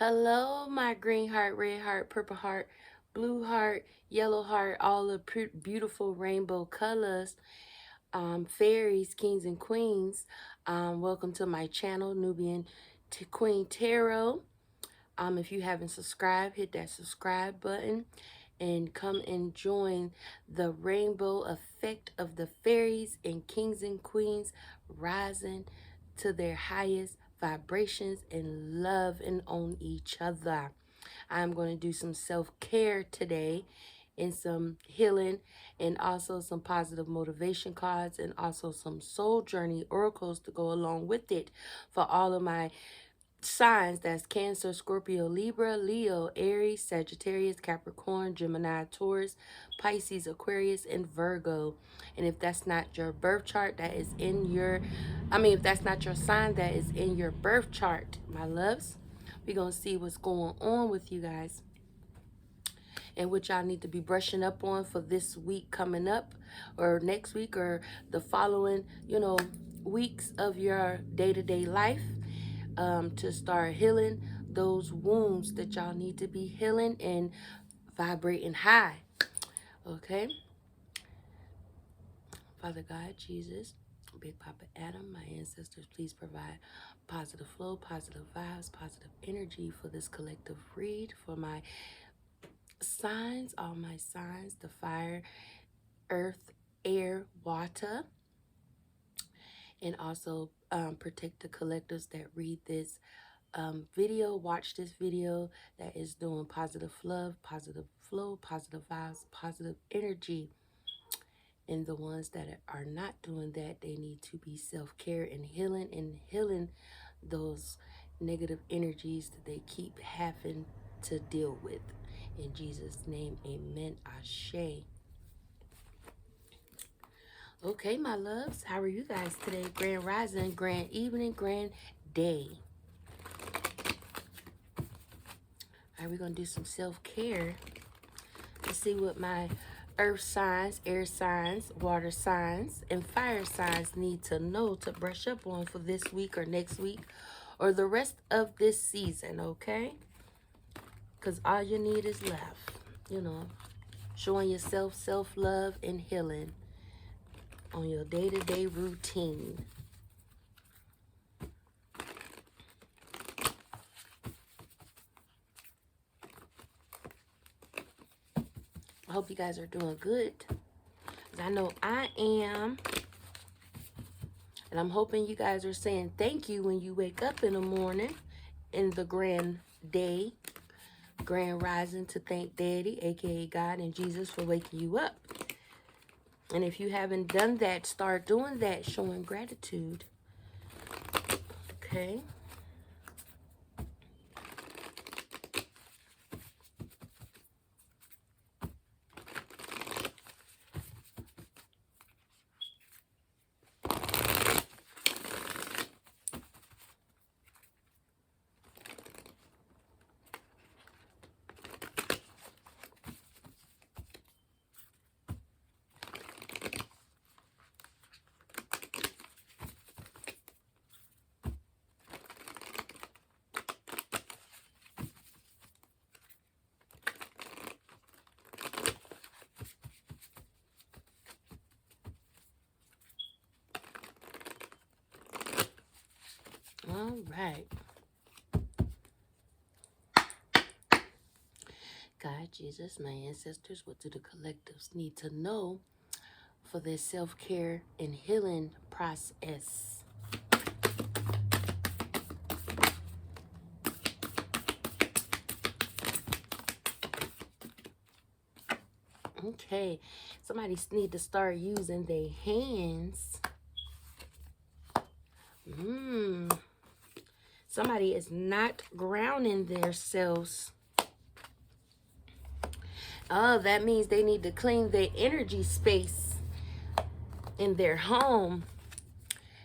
Hello, my green heart, red heart, purple heart, blue heart, yellow heart, all the beautiful rainbow colors, fairies, kings, and queens. Welcome to my channel, Nubian Queen Tarot. If you haven't subscribed, hit that subscribe button and come and join the rainbow effect of the fairies and kings and queens rising to their highest vibrations and love and on each other. I'm going to do some self-care today and some healing and also some positive motivation cards and also some soul journey oracles to go along with it for all of my signs. That's Cancer, Scorpio, Libra, Leo, Aries, Sagittarius, Capricorn, Gemini, Taurus, Pisces, Aquarius, and Virgo. And if that's not your birth chart, that is in your, if that's not your sign, that is in your birth chart, my loves. We're going to see what's going on with you guys and what y'all need to be brushing up on for this week coming up or next week or the following, weeks of your day-to-day life. To start healing those wounds that y'all need to be healing and vibrating high. Okay? Father God, Jesus, Big Papa Adam, my ancestors, please provide positive flow, positive vibes, positive energy for this collective read, for my signs, all my signs, the fire, earth, air, water, and also protect the collectives that read this video, watch this video, that is doing positive love, positive flow, positive vibes, positive energy. And the ones that are not doing that, they need to be self-care and healing those negative energies that they keep having to deal with. In Jesus' name, amen. Ashe. Okay, my loves, how are you guys today? Grand rising, grand evening, grand day. All right, we're going to do some self-care. Let's see what my earth signs, air signs, water signs, and fire signs need to know to brush up on for this week or next week or the rest of this season, okay? Because all you need is love, showing yourself self-love and healing on your day-to-day routine. I hope you guys are doing good. I know I am. And I'm hoping you guys are saying thank you when you wake up in the morning in the grand day, grand rising, to thank Daddy, aka God and Jesus, for waking you up. And if you haven't done that, start doing that, showing gratitude. Okay. All right. God, Jesus, my ancestors, what do the collectives need to know for their self-care and healing process? Okay, somebody need to start using their hands. Somebody is not grounding themselves. Oh, that means they need to clean their energy space in their home.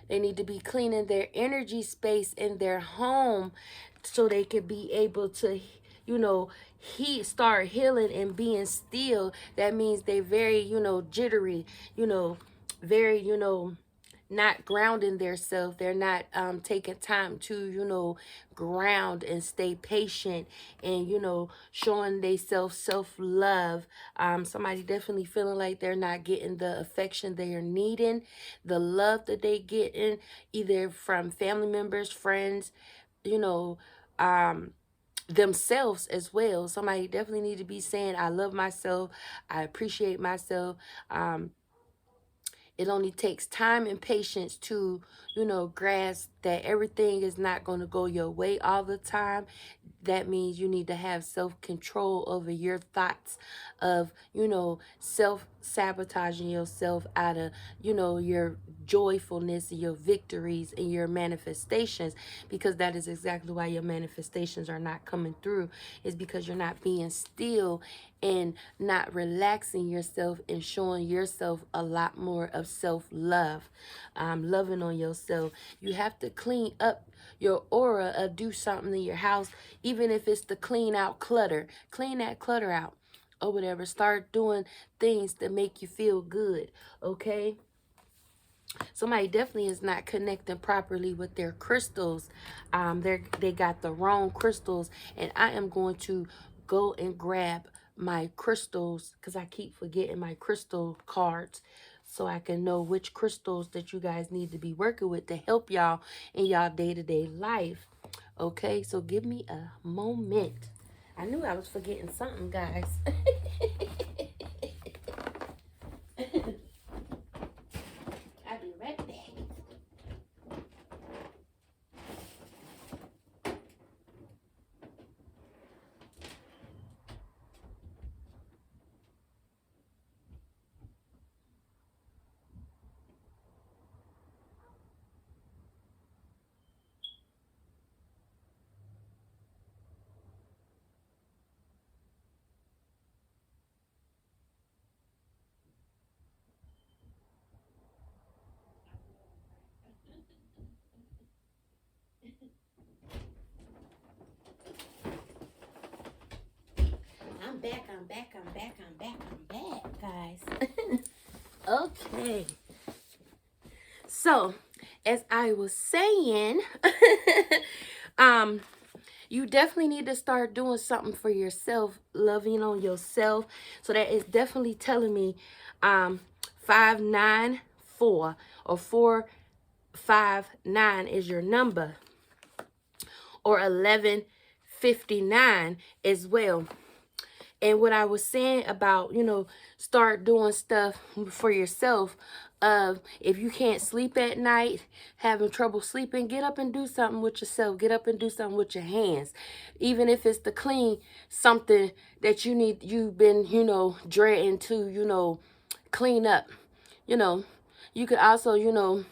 They need to be cleaning their energy space in their home so they can be able to, start healing and being still. That means they're very, jittery, very, not grounding themselves. They're not taking time to, ground and stay patient and, showing themselves self-love. Somebody definitely feeling like they're not getting the affection they are needing, the love that they getting, either from family members, friends, you know, themselves as well. Somebody definitely need to be saying, I love myself, I appreciate myself. It only takes time and patience to, grasp that everything is not going to go your way all the time. That means you need to have self-control over your thoughts of, self-sabotaging yourself out of, your joyfulness and your victories and your manifestations, because that is exactly why your manifestations are not coming through, is because you're not being still and not relaxing yourself and showing yourself a lot more of self-love, loving on yourself. You have to clean up your aura, do something in your house, even if it's to clean out clutter. Clean that clutter out or whatever. Start doing things that make you feel good, okay? Somebody definitely is not connecting properly with their crystals. They got the wrong crystals, and I am going to go and grab my crystals because I keep forgetting my crystal cards, so I can know which crystals that you guys need to be working with to help y'all in y'all day-to-day life. Okay, so give me a moment. I knew I was forgetting something, guys. I'll be right back. I'm back, I'm back, I'm back, I'm back, I'm back, guys. Okay. So, as I was saying, you definitely need to start doing something for yourself, loving on yourself. So that is definitely telling me 594 or 459 is your number, or 1159 as well. And what I was saying about, start doing stuff for yourself. If you can't sleep at night, having trouble sleeping, get up and do something with yourself. Get up and do something with your hands. Even if it's to clean something that you've been, dreading to, clean up. You could also,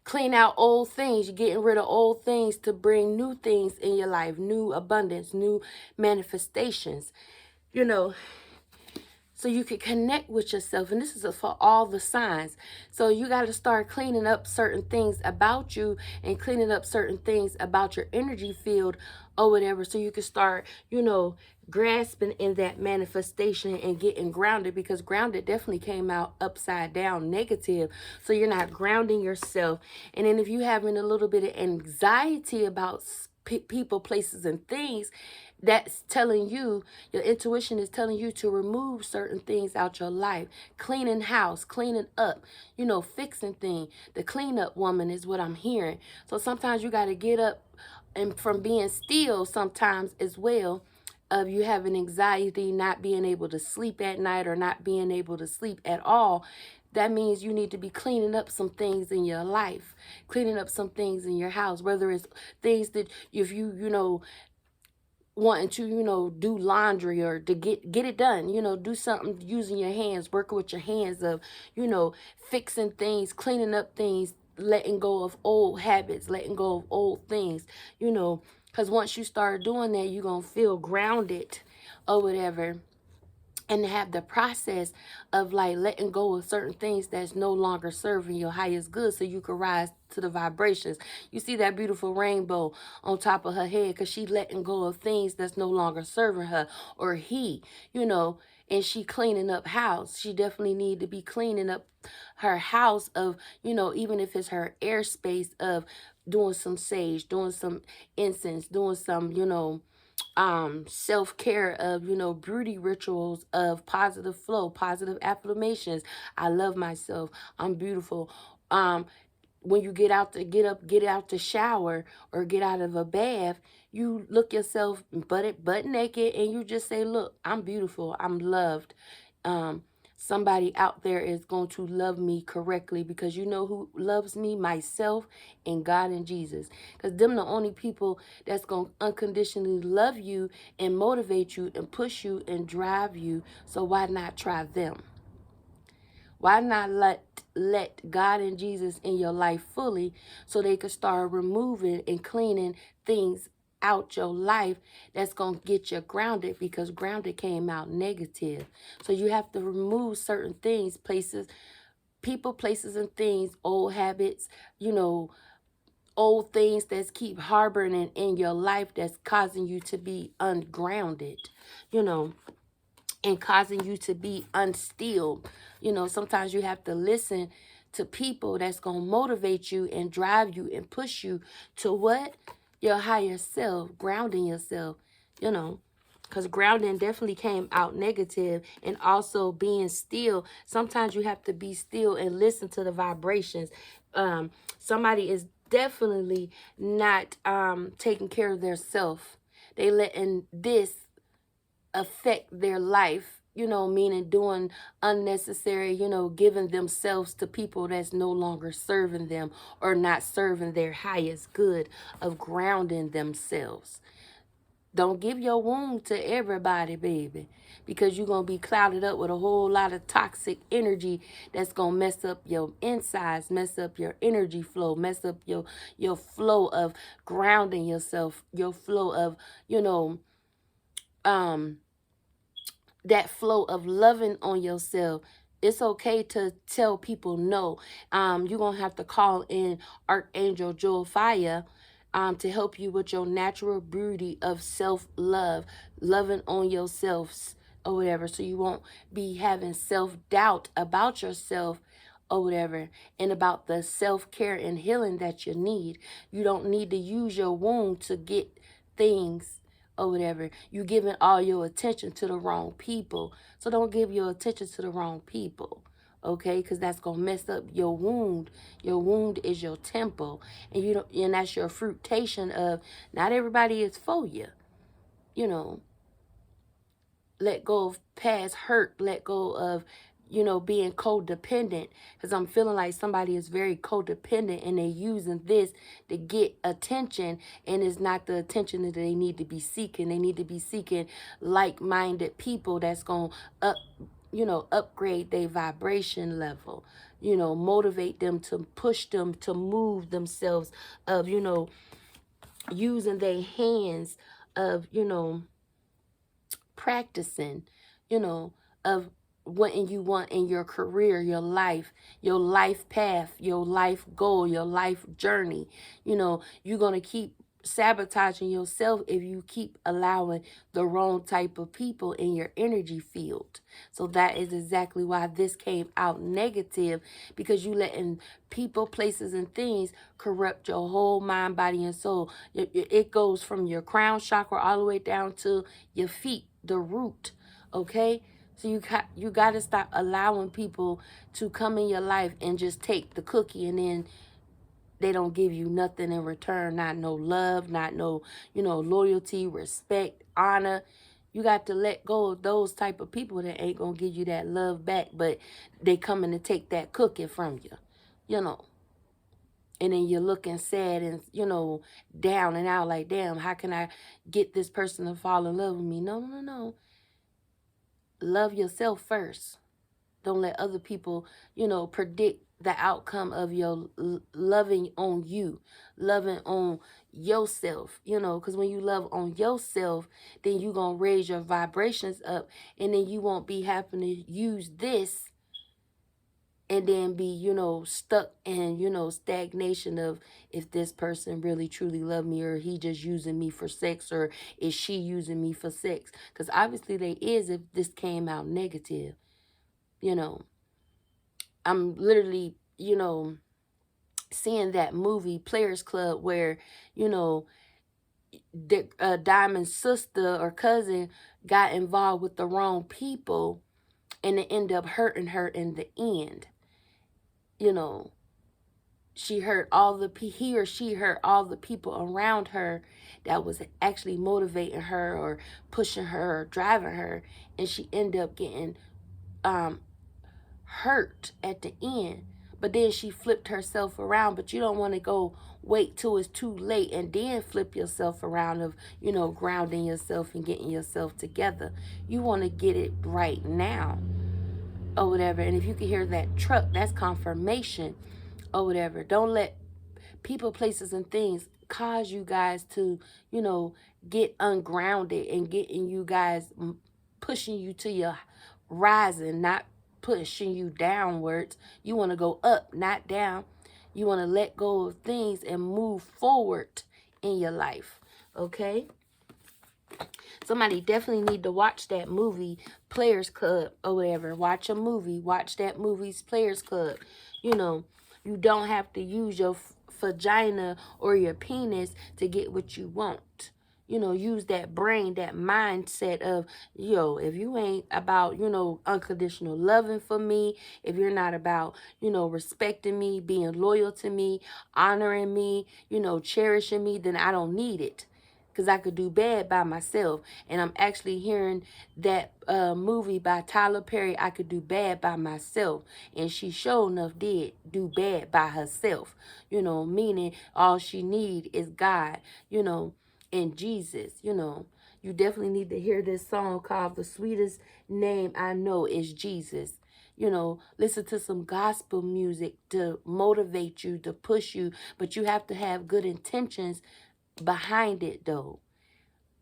clean out old things. You're getting rid of old things to bring new things in your life, new abundance, new manifestations, so you can connect with yourself. And this is for all the signs. So you got to start cleaning up certain things about you and cleaning up certain things about your energy field or whatever, so you can start, grasping in that manifestation and getting grounded, because grounded definitely came out upside down negative. So you're not grounding yourself. And then if you're having a little bit of anxiety about people, places, and things, that's telling you, your intuition is telling you to remove certain things out your life. Cleaning house, cleaning up, fixing things. The cleanup woman is what I'm hearing. So sometimes you got to get up and from being still sometimes as well, of you having anxiety, not being able to sleep at night or not being able to sleep at all. That means you need to be cleaning up some things in your life, cleaning up some things in your house, whether it's things that if you wanting to, do laundry or to get it done, do something using your hands, working with your hands of, fixing things, cleaning up things, letting go of old habits, letting go of old things, because once you start doing that, you're going to feel grounded or whatever. and have the process of like letting go of certain things that's no longer serving your highest good so you can rise to the vibrations. You see that beautiful rainbow on top of her head because she letting go of things that's no longer serving her, or he, you know, and she cleaning up house. She definitely need to be cleaning up her house of, you know, even if it's her airspace of doing some sage, doing some incense, doing some, you know, self-care of, you know, beauty rituals of positive flow, positive affirmations. I love myself, I'm beautiful. When you get out the shower or get out of a bath, you look yourself butt naked and you just say, look, I'm beautiful, I'm loved. um Somebody out there is going to love me correctly, because you know who loves me? Myself and God and Jesus. Because them the only people that's going to unconditionally love you and motivate you and push you and drive you. So why not try them? Why not let God and Jesus in your life fully so they could start removing and cleaning things out your life that's going to get you grounded, because grounded came out negative. So you have to remove certain things, places, people, places, and things, old habits, you know, old things that's keep harboring in your life that's causing you to be ungrounded, you know, and causing you to be unstill. You know, sometimes you have to listen to people that's going to motivate you and drive you and push you to what? Your higher self, grounding yourself, you know, because grounding definitely came out negative. And also being still. Sometimes you have to be still and listen to the vibrations. Somebody is definitely not taking care of their self. They letting this affect their life, you know, meaning doing unnecessary, you know, giving themselves to people that's no longer serving them or not serving their highest good of grounding themselves. Don't give your wound to everybody, baby, because you're going to be clouded up with a whole lot of toxic energy that's going to mess up your insides, mess up your energy flow, mess up your flow of grounding yourself, your flow of, you know, that flow of loving on yourself. It's okay to tell people no. You're going to have to call in Archangel Joel to help you with your natural beauty of self-love, loving on yourselves or whatever, so you won't be having self-doubt about yourself or whatever, and about the self-care and healing that you need. You don't need to use your wound to get things or whatever. You giving all your attention to the wrong people. So don't give your attention to the wrong people. Okay, because that's gonna mess up your wound. Your wound is your temple, and you don't, and that's your fruitation of not everybody is for you. You know, let go of past hurt, let go of, you know, being codependent, because I'm feeling like somebody is very codependent and they're using this to get attention, and it's not the attention that they need to be seeking. They need to be seeking like-minded people that's going to upgrade their vibration level, you know, motivate them, to push them to move themselves, of, you know, using their hands, of, you know, practicing, you know, of what you want in your career, your life path, your life goal, your life journey. You know, you're going to keep sabotaging yourself if you keep allowing the wrong type of people in your energy field. So that is exactly why this came out negative, because you letting people, places, and things corrupt your whole mind, body, and soul. It goes from your crown chakra all the way down to your feet, the root. Okay, so you got to stop allowing people to come in your life and just take the cookie, and then they don't give you nothing in return. Not no love, not no, you know, loyalty, respect, honor. You got to let go of those type of people that ain't gonna give you that love back, but they coming to take that cookie from you, you know. And then you're looking sad and, you know, down and out, like, damn, how can I get this person to fall in love with me? No, no, no. Love yourself first. Don't let other people, you know, predict the outcome of your loving on you, loving on yourself, you know, because when you love on yourself, then you're going to raise your vibrations up, and then you won't be having to use this and then be, you know, stuck in, you know, stagnation of if this person really truly love me, or he just using me for sex, or is she using me for sex? Because obviously they is if this came out negative, you know. I'm literally, you know, seeing that movie Players Club where, you know, Diamond's sister or cousin got involved with the wrong people, and it ended up hurting her in the end. You know, he or she hurt all the people around her that was actually motivating her or pushing her or driving her, and she ended up getting hurt at the end. But then she flipped herself around. But you don't want to go wait till it's too late and then flip yourself around of, you know, grounding yourself and getting yourself together. You want to get it right now or whatever. And if you can hear that truck, that's confirmation or whatever. Don't let people, places, and things cause you guys to, you know, get ungrounded and getting you guys, pushing you to your rising, not pushing you downwards. You want to go up, not down. You want to let go of things and move forward in your life. Okay? Somebody definitely need to watch that movie, Players Club, or whatever. Watch a movie. Watch that movie's Players Club. You know, you don't have to use your vagina or your penis to get what you want. You know, use that brain, that mindset of, yo, if you ain't about, you know, unconditional loving for me, if you're not about, you know, respecting me, being loyal to me, honoring me, you know, cherishing me, then I don't need it. Because I could do bad by myself. And I'm actually hearing that movie by Tyler Perry, I Could Do Bad by Myself. And she sure enough did do bad by herself. You know, meaning all she need is God, you know, and Jesus, you know. You definitely need to hear this song called The Sweetest Name I Know Is Jesus. You know, listen to some gospel music to motivate you, to push you. But you have to have good intentions behind it, though.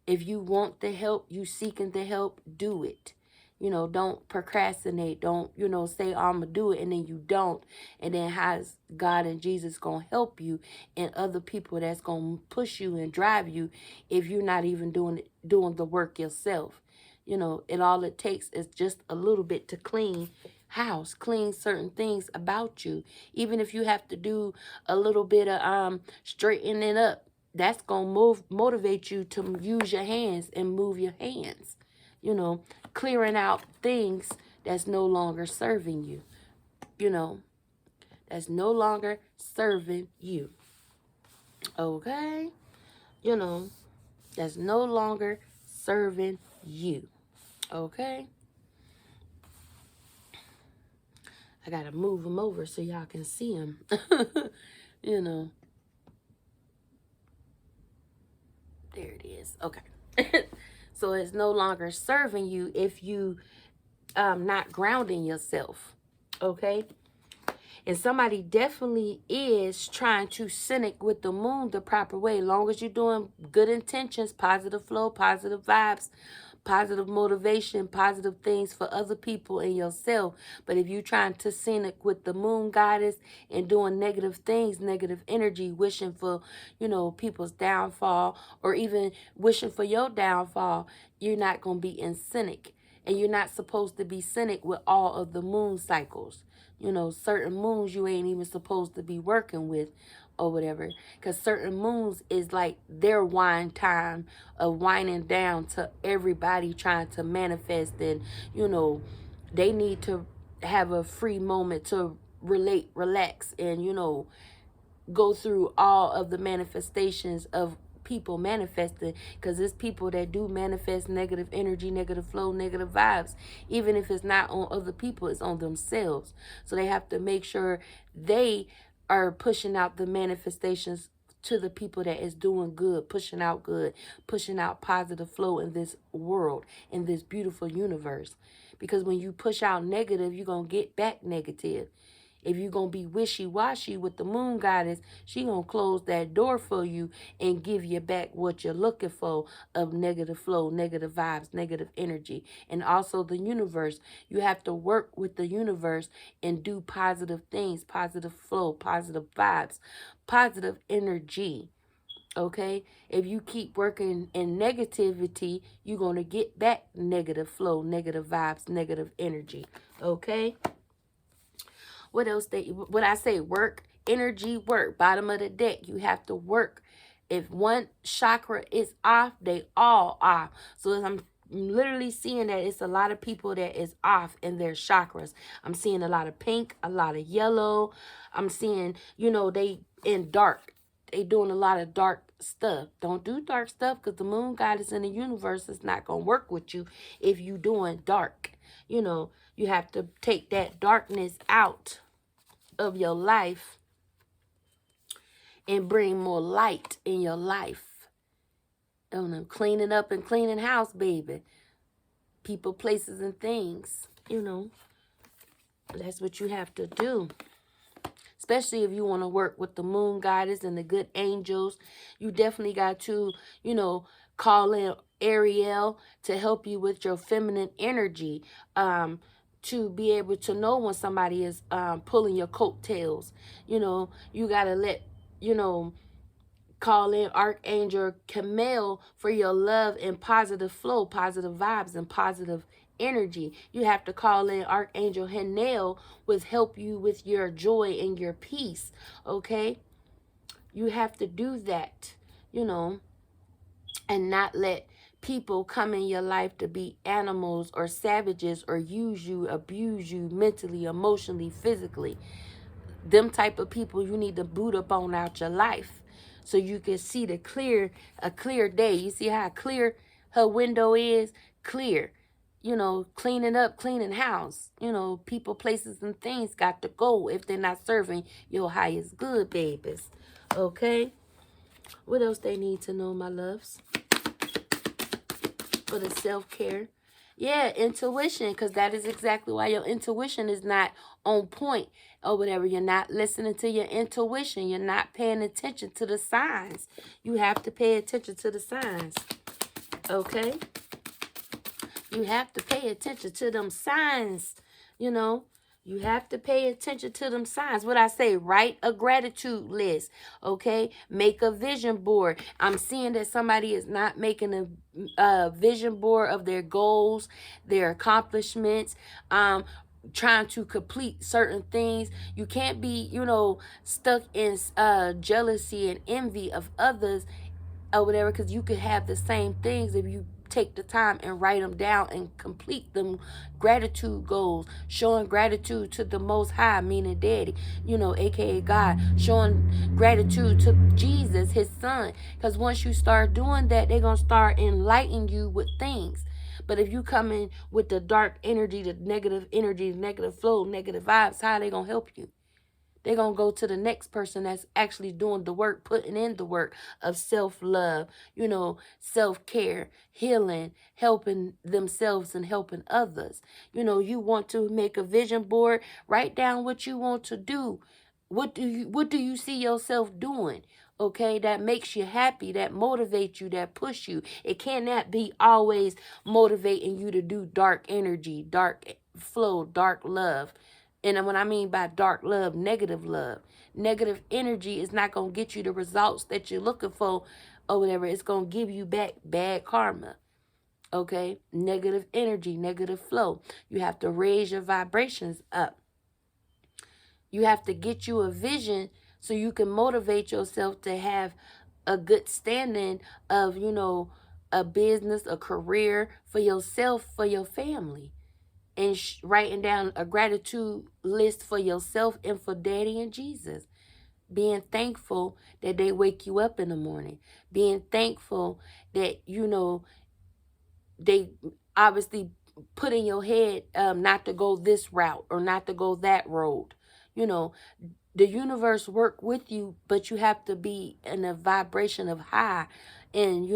If you want the help, you seeking the help, do it. You know, don't procrastinate. Don't, you know, say, I'm going to do it, and then you don't. And then how's God and Jesus going to help you, and other people that's going to push you and drive you if you're not even doing the work yourself? You know, all it takes is just a little bit to clean house, clean certain things about you. Even if you have to do a little bit of straightening up, that's going to motivate you to use your hands and move your hands. You know, clearing out things that's no longer serving you. You know, that's no longer serving you. Okay? You know, that's no longer serving you. Okay? I got to move them over so y'all can see them. You know. There it is. Okay. So it's no longer serving you if you not grounding yourself. Okay. And somebody definitely is trying to cynic with the moon the proper way. Long as you're doing good intentions, positive flow, positive vibes, positive motivation, positive things for other people and yourself. But if you're trying to cynic with the moon goddess and doing negative things, negative energy, wishing for, you know, people's downfall, or even wishing for your downfall, you're not going to be in cynic. And you're not supposed to be cynic with all of the moon cycles. You know, certain moons you ain't even supposed to be working with or whatever. Because certain moons is like their wine time of winding down to everybody trying to manifest. And, you know, they need to have a free moment to relax, and, you know, go through all of the manifestations of people manifesting, because it's people that do manifest negative energy, negative flow, negative vibes. Even if it's not on other people, it's on themselves. So they have to make sure they are pushing out the manifestations to the people that is doing good, pushing out positive flow in this world, in this beautiful universe. Because when you push out negative, you're going to get back negative. If you're going to be wishy-washy with the moon goddess, she going to close that door for you and give you back what you're looking for of negative flow, negative vibes, negative energy. And also the universe. You have to work with the universe and do positive things, positive flow, positive vibes, positive energy. Okay? If you keep working in negativity, you're going to get back negative flow, negative vibes, negative energy. Okay? What else? What I say? Work, energy, work. Bottom of the deck. You have to work. If one chakra is off, they all off. So as I'm literally seeing that it's a lot of people that is off in their chakras. I'm seeing a lot of pink, a lot of yellow. I'm seeing, they in dark. They doing a lot of dark stuff. Don't do dark stuff because the moon goddess in the universe is not going to work with you if you doing dark. You have to take that darkness out of your life and bring more light in your life. Cleaning up and cleaning house, baby. People, places, and things. That's what you have to do. Especially if you want to work with the moon goddess and the good angels. You definitely got to, call in Ariel to help you with your feminine energy. To be able to know when somebody is pulling your coattails. You got to let, call in Archangel Camille for your love and positive flow, positive vibes, and positive energy. You have to call in Archangel Hanel with help you with your joy and your peace. Okay? You have to do that, and not let people come in your life to be animals or savages or use you, abuse you mentally, emotionally, physically. Them type of people you need to boot up on out your life so you can see a clear day. You see how clear her window is? Clear. Cleaning up, cleaning house. People, places, and things got to go if they're not serving your highest good, babies. Okay? What else they need to know, my loves? For the self-care. Yeah, intuition, because that is exactly why your intuition is not on point or whatever. You're not listening to your intuition. You're not paying attention to the signs. You have to pay attention to the signs. Okay? You have to pay attention to them signs. You have to pay attention to them signs. What I say, write a gratitude list, okay? Make a vision board. I'm seeing that somebody is not making a vision board of their goals, their accomplishments, trying to complete certain things. You can't be, stuck in jealousy and envy of others or whatever, because you could have the same things if you take the time and write them down and complete them gratitude goals, showing gratitude to the Most High, meaning Daddy, aka God, showing gratitude to Jesus, his son, because once you start doing that, they're going to start enlightening you with things. But if you come in with the dark energy, the negative flow, negative vibes, how are they going to help you? They're going to go to the next person that's actually doing the work, putting in the work of self-love, self-care, healing, helping themselves and helping others. You want to make a vision board, write down what you want to do. What do you see yourself doing? Okay, that makes you happy, that motivates you, that push you. It cannot be always motivating you to do dark energy, dark flow, dark love. And what I mean by dark love, negative love. Negative energy is not going to get you the results that you're looking for or whatever. It's going to give you back bad karma. Okay? Negative energy, negative flow. You have to raise your vibrations up. You have to get you a vision so you can motivate yourself to have a good standing of, a business, a career for yourself, for your family. And writing down a gratitude list for yourself and for Daddy and Jesus. Being thankful that they wake you up in the morning. Being thankful that, they obviously put in your head not to go this route or not to go that road. The universe work with you, but you have to be in a vibration of high and,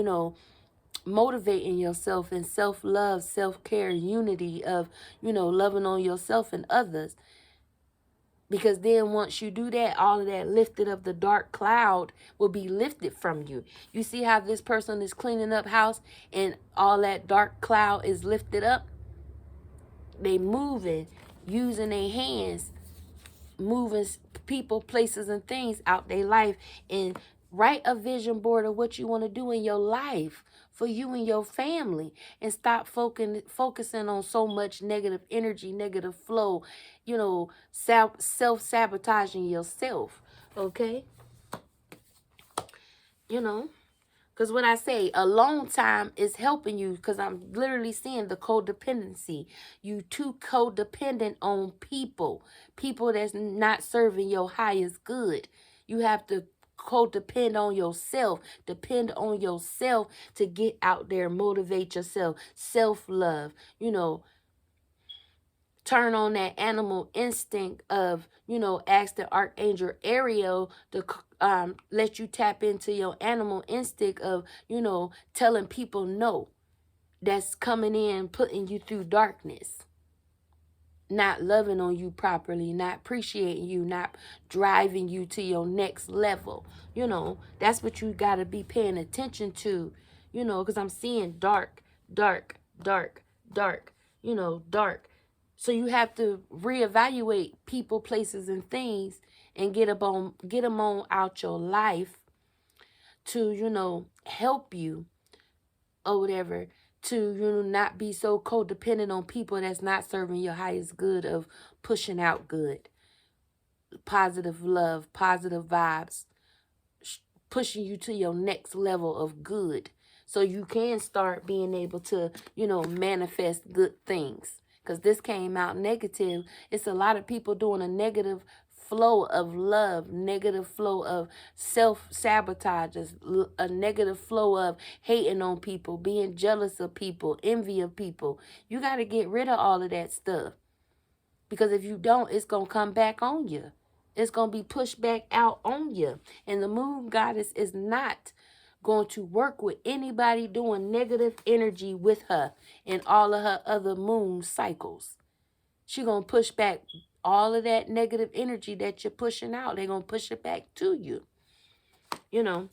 motivating yourself in self-love, self-care, unity of, loving on yourself and others. Because then once you do that, all of that lifted of the dark cloud will be lifted from you. You see how this person is cleaning up house and all that dark cloud is lifted up? They moving, using their hands, moving people, places, and things out their life, and write a vision board of what you want to do in your life for you and your family, and stop focusing on so much negative energy, negative flow, you know, self-sabotaging yourself, okay? You know, because when I say alone time is helping you, because I'm literally seeing the codependency. You too codependent on people. People that's not serving your highest good. You have to codepend on yourself. Depend on yourself to get out there, motivate yourself. Self-love. You know, turn on that animal instinct of, you know, ask the Archangel Ariel to let you tap into your animal instinct of, you know, telling people no. That's coming in, putting you through darkness. Not loving on you properly, not appreciating you, not driving you to your next level. You know, that's what you got to be paying attention to, you know, because I'm seeing dark, dark, dark, dark, you know, dark. So you have to reevaluate people, places, and things and get them on out your life to, you know, help you or whatever, to, you know, not be so codependent on people that's not serving your highest good of pushing out good, positive love, positive vibes, pushing you to your next level of good so you can start being able to, you know, manifest good things. Because this came out negative. It's a lot of people doing a negative flow of love, negative flow of self-sabotage, a negative flow of hating on people, being jealous of people, envy of people. You got to get rid of all of that stuff. Because if you don't, it's going to come back on you. It's going to be pushed back out on you. And the moon goddess is not going to work with anybody doing negative energy with her in all of her other moon cycles. She's going to push back all of that negative energy that you're pushing out. They're going to push it back to you. You know,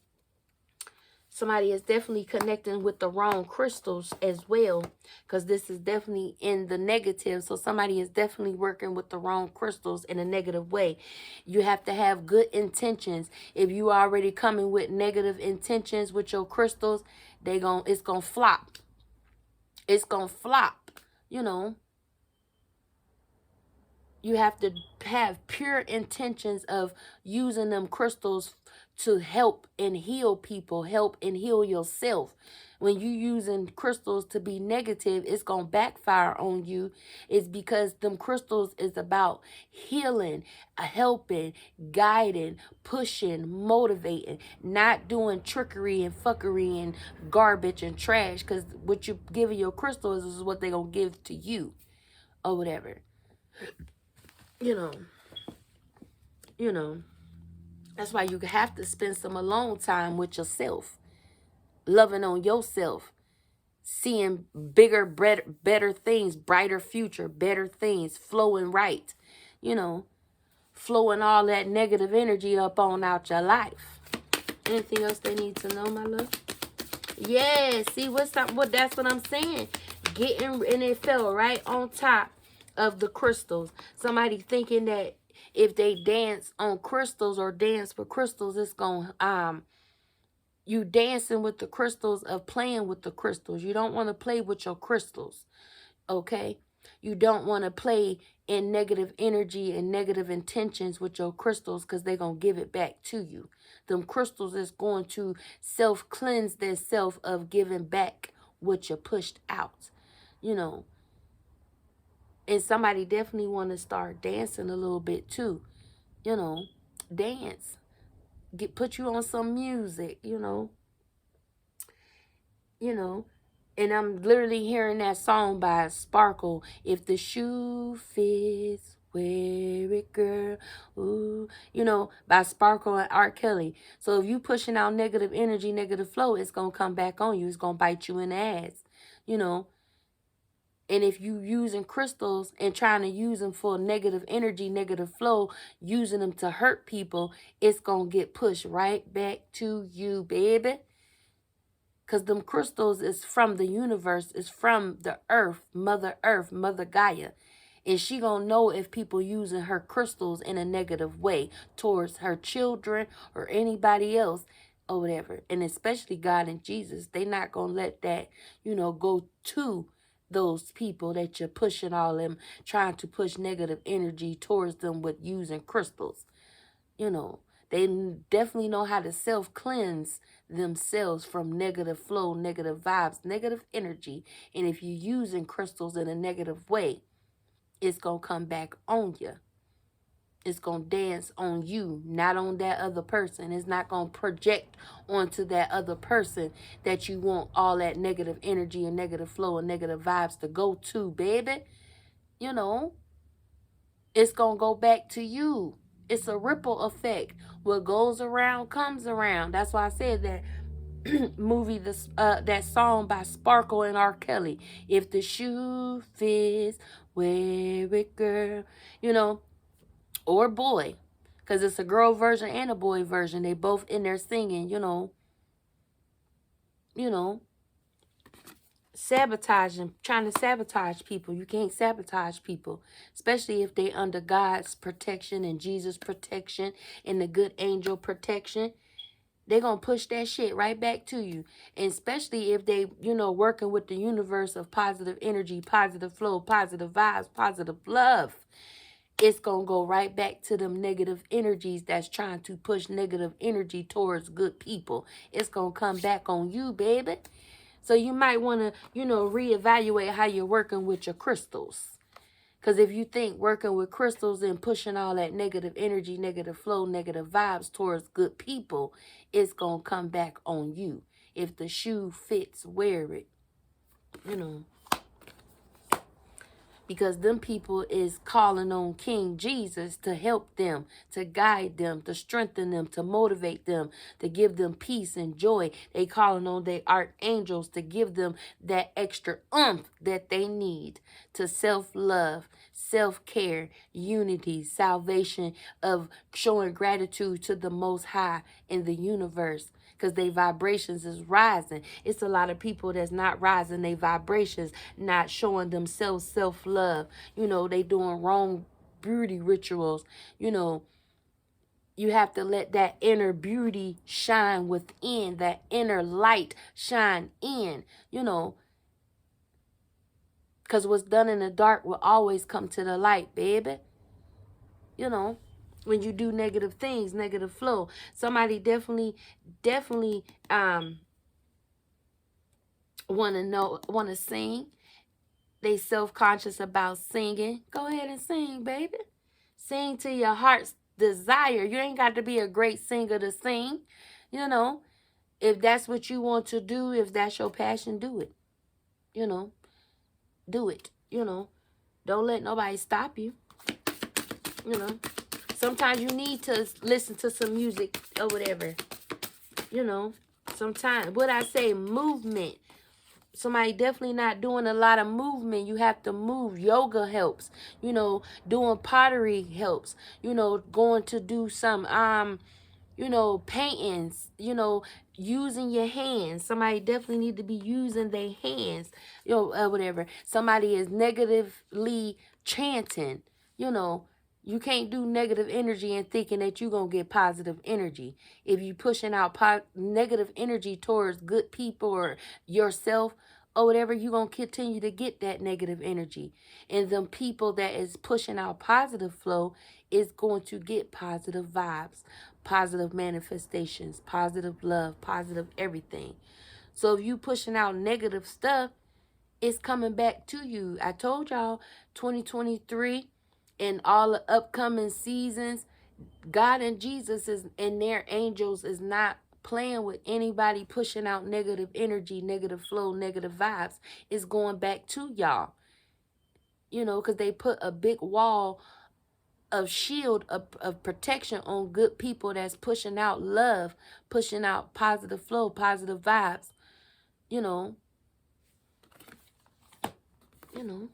somebody is definitely connecting with the wrong crystals as well, because this is definitely in the negative. So somebody is definitely working with the wrong crystals in a negative way. You have to have good intentions. If you are already coming with negative intentions with your crystals, it's gonna flop. It's gonna flop, you know. You have to have pure intentions of using them crystals to help and heal people, help and heal yourself. When you using crystals to be negative, it's going to backfire on you. It's because them crystals is about healing, helping, guiding, pushing, motivating, not doing trickery and fuckery and garbage and trash, because what you're giving your crystals is what they're going to give to you or whatever. You know, that's why you have to spend some alone time with yourself, loving on yourself, seeing bigger, better things, brighter future, better things, flowing right, you know, flowing all that negative energy up on out your life. Anything else they need to know, my love? Yeah, see, that's what I'm saying. And it fell right on top of the crystals. Somebody thinking that if they dance on crystals or dance with crystals, it's going you dancing with the crystals of playing with the crystals. You don't want to play with your crystals, okay? You don't want to play in negative energy and negative intentions with your crystals, because they're going to give it back to you. Them crystals is going to self-cleanse themselves of giving back what you pushed out, you know. And somebody definitely want to start dancing a little bit too. You know, dance. Put you on some music, you know. You know. And I'm literally hearing that song by Sparkle. If the shoe fits, wear it, girl. Ooh. You know, by Sparkle and R. Kelly. So if you pushing out negative energy, negative flow, it's going to come back on you. It's going to bite you in the ass. You know. And if you using crystals and trying to use them for negative energy, negative flow, using them to hurt people, it's going to get pushed right back to you, baby. Because them crystals is from the universe, is from the earth, Mother Gaia. And she gonna know if people using her crystals in a negative way towards her children or anybody else or whatever. And especially God and Jesus, they not gonna let that, go to those people that you're pushing all them, trying to push negative energy towards them with using crystals. They definitely know how to self-cleanse themselves from negative flow, negative vibes, negative energy. And if you're using crystals in a negative way, it's going to come back on you. It's going to dance on you, not on that other person. It's not going to project onto that other person that you want all that negative energy and negative flow and negative vibes to go to, baby. It's going to go back to you. It's a ripple effect. What goes around comes around. That's why I said that that song by Sparkle and R. Kelly. If the shoe fits, wear it, girl. Or boy. Because it's a girl version and a boy version. They both in there singing, sabotaging, trying to sabotage people. You can't sabotage people, especially if they under God's protection and Jesus' protection and the good angel protection. They're going to push that shit right back to you. And especially if they, working with the universe of positive energy, positive flow, positive vibes, positive love. It's going to go right back to them negative energies that's trying to push negative energy towards good people. It's going to come back on you, baby. So you might want to, reevaluate how you're working with your crystals. Because if you think working with crystals and pushing all that negative energy, negative flow, negative vibes towards good people, it's going to come back on you. If the shoe fits, wear it. Because them people is calling on King Jesus to help them, to guide them, to strengthen them, to motivate them, to give them peace and joy. They calling on their archangels to give them that extra oomph that they need to self-love, self-care, unity, salvation, of showing gratitude to the Most High in the universe. Because their vibrations is rising. It's a lot of people that's not rising their vibrations, not showing themselves self-love. They doing wrong beauty rituals. You have to let that inner beauty shine within, that inner light shine in, because what's done in the dark will always come to the light, baby. When you do negative things, negative flow. Somebody definitely want to sing. They self-conscious about singing. Go ahead and sing, baby. Sing to your heart's desire. You ain't got to be a great singer to sing. If that's what you want to do, if that's your passion, do it. Do it. Don't let nobody stop you. Sometimes you need to listen to some music or whatever. Sometimes, what I say, movement. Somebody definitely not doing a lot of movement. You have to move. Yoga helps. Doing pottery helps. Going to do some, paintings, using your hands. Somebody definitely need to be using their hands, whatever. Somebody is negatively chanting, you can't do negative energy and thinking that you're going to get positive energy. If you pushing out negative energy towards good people or yourself or whatever, you're going to continue to get that negative energy. And them people that is pushing out positive flow is going to get positive vibes, positive manifestations, positive love, positive everything. So if you pushing out negative stuff, it's coming back to you. I told y'all 2023 and all the upcoming seasons, God and Jesus and their angels is not playing with anybody pushing out negative energy, negative flow, negative vibes. It's going back to y'all. Because they put a big wall of shield of protection on good people that's pushing out love, pushing out positive flow, positive vibes. you know.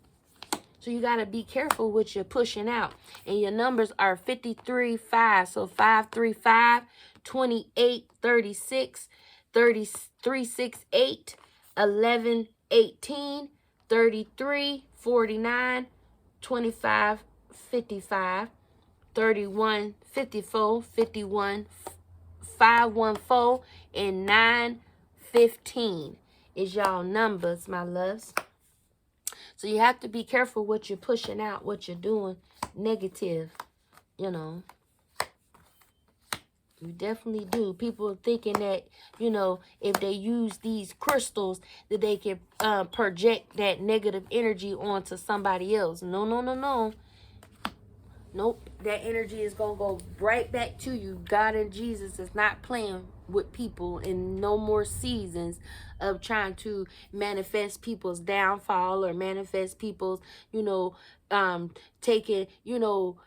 So you got to be careful what you're pushing out. And your numbers are 53, 5. So 5, 3, 5, 28, 36, 33, 6, 8, 11, 18, 33, 49, 25, 55, 31, 54, 51, 514, and 9, 15 is y'all numbers, my loves. So you have to be careful what you're pushing out, what you're doing negative, you know. You definitely do. People are thinking that, you know, if they use these crystals, that they can project that negative energy onto somebody else. No, no, no, no. Nope. That energy is going to go right back to you. God and Jesus is not playing with people in no more seasons of trying to manifest people's downfall or manifest people's, you know, taking, you know,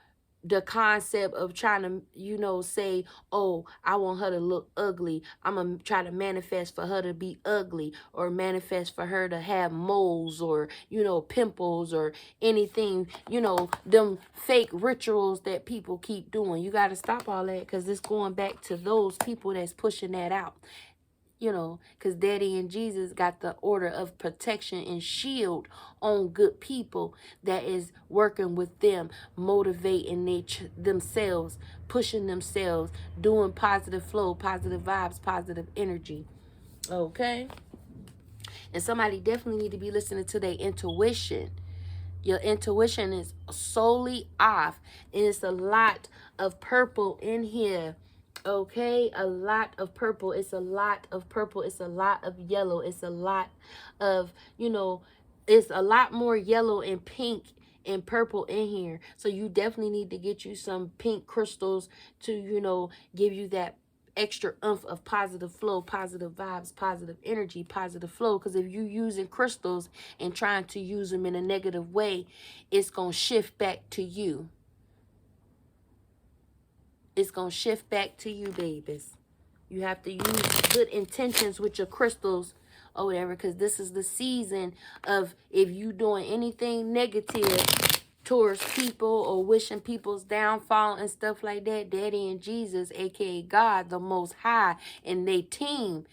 the concept of trying to, you know, say, oh, I want her to look ugly. I'm going to try to manifest for her to be ugly, or manifest for her to have moles or, you know, pimples or anything, you know, them fake rituals that people keep doing. You got to stop all that, because it's going back to those people that's pushing that out. You know, because Daddy and Jesus got the order of protection and shield on good people that is working with them, motivating themselves, pushing themselves, doing positive flow, positive vibes, positive energy. Okay? And somebody definitely need to be listening to their intuition. Your intuition is solely off. And it's a lot of purple in here. Okay, a lot of purple. It's a lot of purple. It's a lot of yellow. It's a lot of, you know, it's a lot more yellow and pink and purple in here. So you definitely need to get you some pink crystals to, you know, give you that extra oomph of positive flow, positive vibes, positive energy, positive flow. Because if you using crystals and trying to use them in a negative way, it's going to shift back to you. It's going to shift back to you, babies. You have to use good intentions with your crystals or whatever, because this is the season of, if you doing anything negative towards people or wishing people's downfall and stuff like that, Daddy and Jesus, aka God, the Most High, and they team,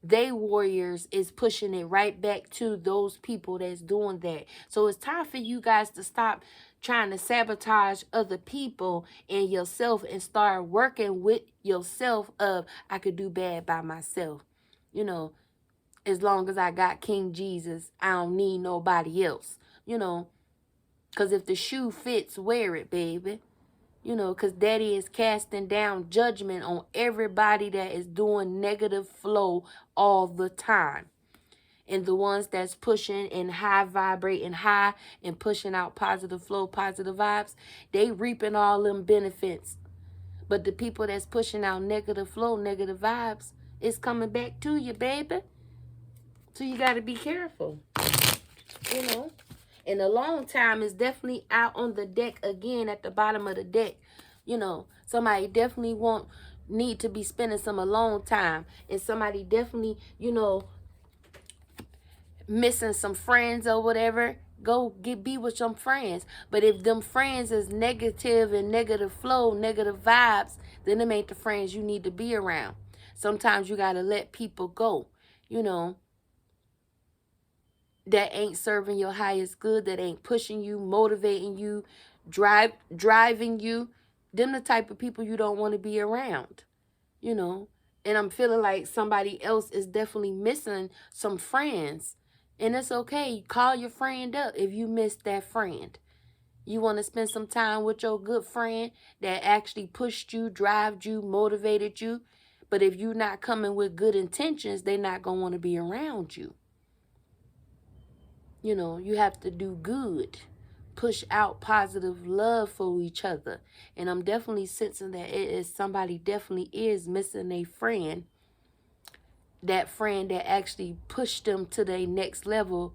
they warriors is pushing it right back to those people that's doing that. So it's time for you guys to stop trying to sabotage other people and yourself, and start working with yourself of, I could do bad by myself. You know, as long as I got King Jesus, I don't need nobody else. You know, because if the shoe fits, wear it, baby. You know, because Daddy is casting down judgment on everybody that is doing negative flow all the time. And the ones that's pushing and high vibrating high and pushing out positive flow, positive vibes, they reaping all them benefits. But the people that's pushing out negative flow, negative vibes, it's coming back to you, baby. So you got to be careful, you know. And the long time is definitely out on the deck again, at the bottom of the deck. You know, somebody definitely need to be spending some alone time. And somebody definitely, you know, missing some friends or whatever. Go be with some friends. But if them friends is negative and negative flow, negative vibes, then them ain't the friends you need to be around. Sometimes you got to let people go, you know, that ain't serving your highest good, that ain't pushing you, motivating you, driving you. Them the type of people you don't want to be around, you know. And I'm feeling like somebody else is definitely missing some friends. And it's okay. Call your friend up if you missed that friend. You want to spend some time with your good friend that actually pushed you, drived you, motivated you. But if you're not coming with good intentions, they're not going to want to be around you. You know, you have to do good. Push out positive love for each other. And I'm definitely sensing that it is somebody definitely is missing a friend. That friend that actually pushed them to their next level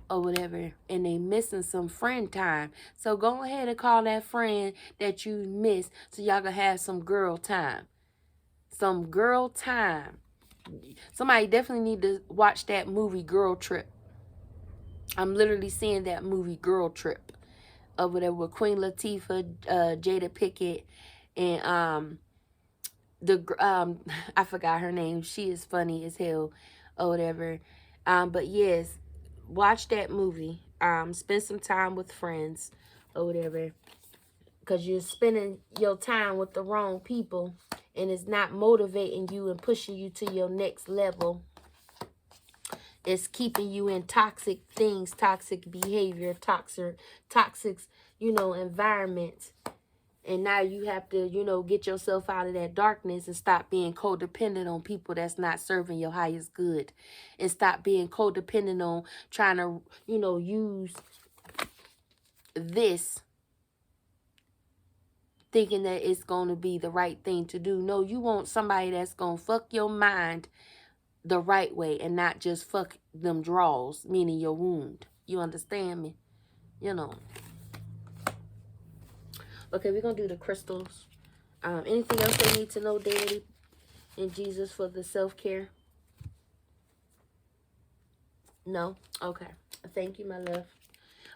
or whatever. And they missing some friend time. So go ahead and call that friend that you missed so y'all can have some girl time. Some girl time. Somebody definitely need to watch that movie Girl Trip. I'm literally seeing that movie Girl Trip over there with Queen Latifah, Jada Pickett, and I forgot her name. She is funny as hell or whatever. But yes, watch that movie. Spend some time with friends or whatever, because you're spending your time with the wrong people and it's not motivating you and pushing you to your next level. It's keeping you in toxic things, toxic behavior, toxic, environments. And now you have to, get yourself out of that darkness and stop being codependent on people that's not serving your highest good. And stop being codependent on trying to, use this thinking that it's going to be the right thing to do. No, you want somebody that's going to fuck your mind the right way and not just fuck them draws, meaning your wound. You understand me? Okay, we're going to do the crystals. Anything else they need to know, Daddy, and Jesus, for the self-care? No? Okay. Thank you, my love.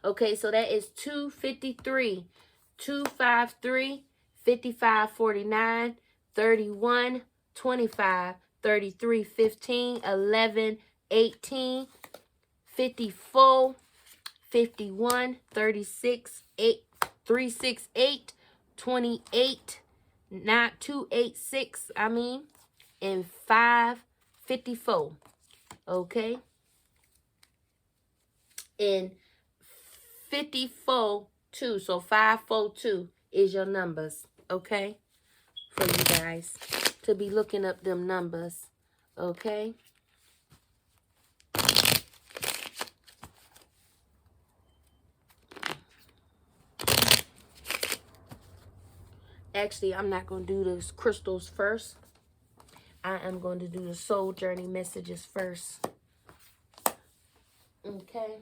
Okay, so that is 253, 253, 5549, 31, 25, 33, 15, 11, 18, 54, 51, 36, 8, 368, 28, 286, and 554. Okay? And 54-2, so 542 is your numbers, okay? For you guys to be looking up them numbers, okay? Actually, I'm not going to do the crystals first. I am going to do the soul journey messages first. Okay?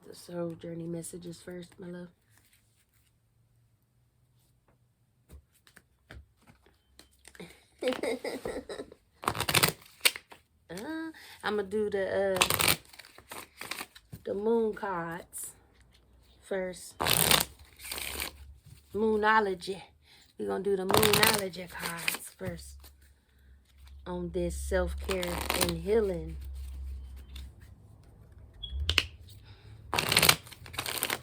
The soul journey messages first, my love. I'm going to do the moon cards first. Moonology. We're going to do the moonology cards first on this self-care and healing.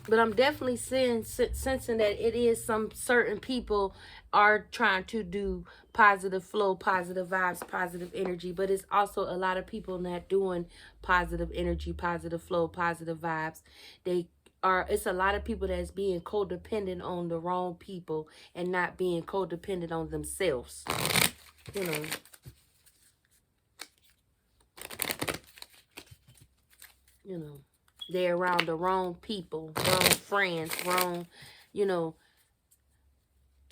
But I'm definitely sensing that it is some certain people are trying to do positive flow, positive vibes, positive energy. But it's also a lot of people not doing positive energy, positive flow, positive vibes. It's a lot of people that's being codependent on the wrong people and not being codependent on themselves. They're around the wrong people, wrong friends, wrong,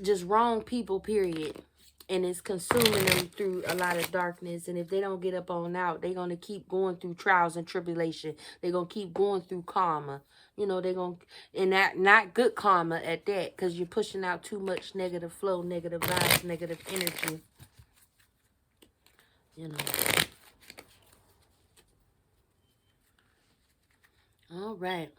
just wrong people, period. And it's consuming them through a lot of darkness. And if they don't get up on out, they're going to keep going through trials and tribulation. They're going to keep going through karma. They're going to, and not good karma at that, because you're pushing out too much negative flow, negative vibes, negative energy. All right.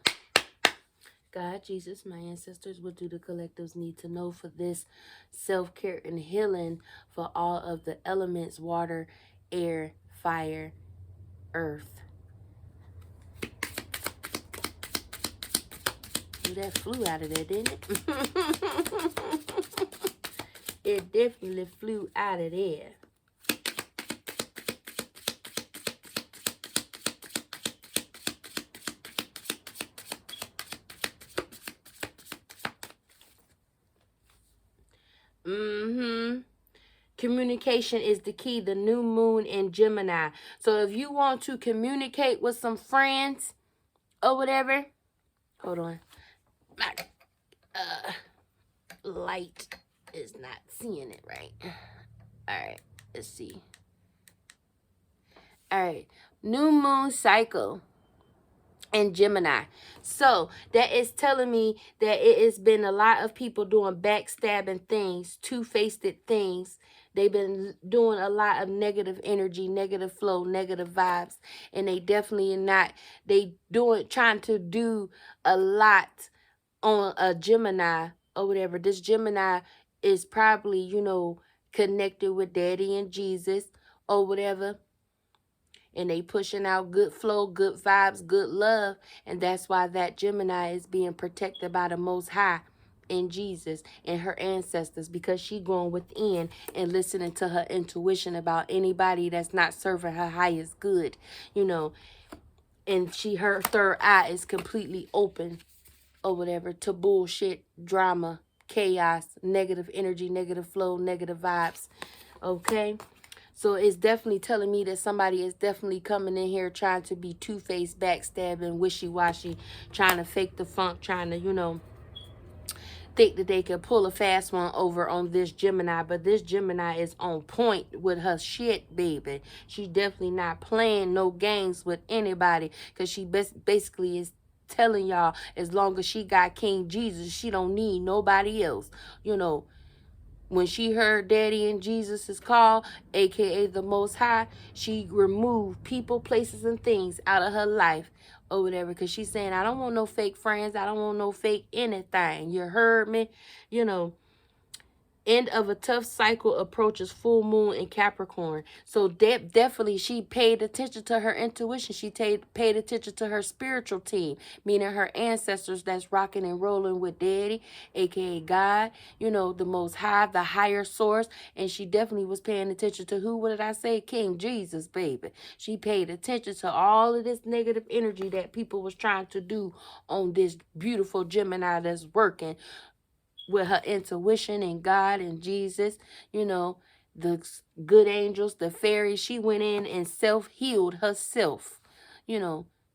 God, Jesus, my ancestors, what do the collectives need to know for this self-care and healing for all of the elements, water, air, fire, earth? Ooh, that flew out of there, didn't it? It definitely flew out of there. Communication is the key. The new moon in Gemini. So if you want to communicate with some friends or whatever, hold on. My light is not seeing it right. All right, let's see. All right, new moon cycle. and Gemini. So that is telling me that it has been a lot of people doing backstabbing things, two-faced things. They've been doing a lot of negative energy, negative flow, negative vibes, and they definitely are not. Trying to do a lot on a Gemini or whatever. This Gemini is probably, connected with Daddy and Jesus or whatever, and they pushing out good flow, good vibes, good love, and that's why that Gemini is being protected by the Most High in Jesus and her ancestors, because she going within and listening to her intuition about anybody that's not serving her highest good, and her third eye is completely open or whatever to bullshit, drama, chaos, negative energy, negative flow, negative vibes. Okay? So it's definitely telling me that somebody is definitely coming in here trying to be two-faced, backstabbing, wishy-washy, trying to fake the funk, trying to, think that they can pull a fast one over on this Gemini. But this Gemini is on point with her shit, baby. She's definitely not playing no games with anybody, because she basically is telling y'all, as long as she got King Jesus, she don't need nobody else. When she heard Daddy and Jesus' call, aka the Most High, she removed people, places, and things out of her life or whatever, because she's saying, I don't want no fake friends. I don't want no fake anything. You heard me? End of a tough cycle approaches full moon in Capricorn. So definitely she paid attention to her intuition. She paid attention to her spiritual team, meaning her ancestors that's rocking and rolling with Daddy, aka God, the Most High, the higher source. And she definitely was paying attention to who, what did I say? King Jesus, baby. She paid attention to all of this negative energy that people was trying to do on this beautiful Gemini that's working with her intuition and God and Jesus, the good angels, the fairies. She went in and self-healed herself.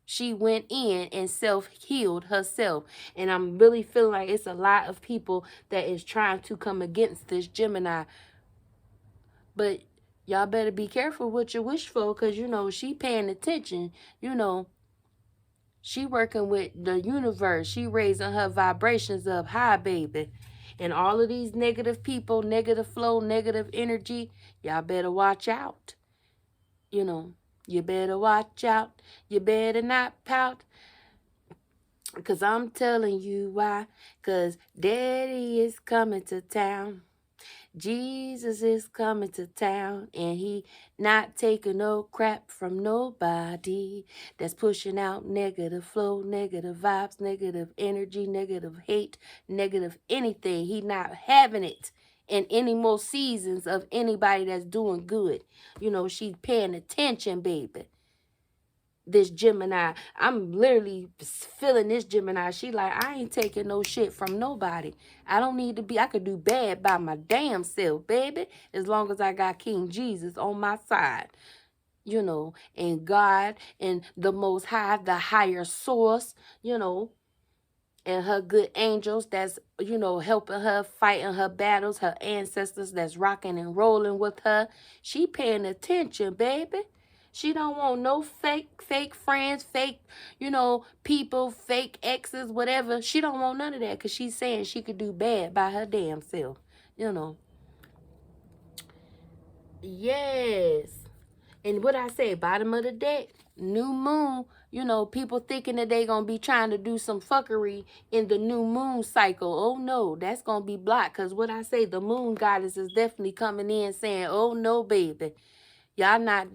She went in and self-healed herself. And I'm really feeling like it's a lot of people that is trying to come against this Gemini. But y'all better be careful what you wish for, because, she paying attention, She working with the universe. She raising her vibrations up high, baby. And all of these negative people, negative flow, negative energy, y'all better watch out. You better watch out. You better not pout. Because I'm telling you why. Because Daddy is coming to town. Jesus is coming to town, and he not taking no crap from nobody that's pushing out negative flow, negative vibes, negative energy, negative hate, negative anything. He not having it in any more seasons of anybody that's doing good. She's paying attention, baby. This Gemini, I'm literally feeling this Gemini. She like, I ain't taking no shit from nobody. I don't need to be, I could do bad by my damn self, baby, as long as I got King Jesus on my side, and God and the Most High, the higher source, and her good angels that's, helping her, fighting her battles, her ancestors that's rocking and rolling with her. She paying attention, baby. She don't want no fake friends, fake, people, fake exes, whatever. She don't want none of that, because she's saying she could do bad by her damn self, Yes. And what I say, bottom of the deck, new moon, people thinking that they going to be trying to do some fuckery in the new moon cycle. Oh, no, that's going to be blocked. Because what I say, the moon goddess is definitely coming in saying, oh, no, baby. You not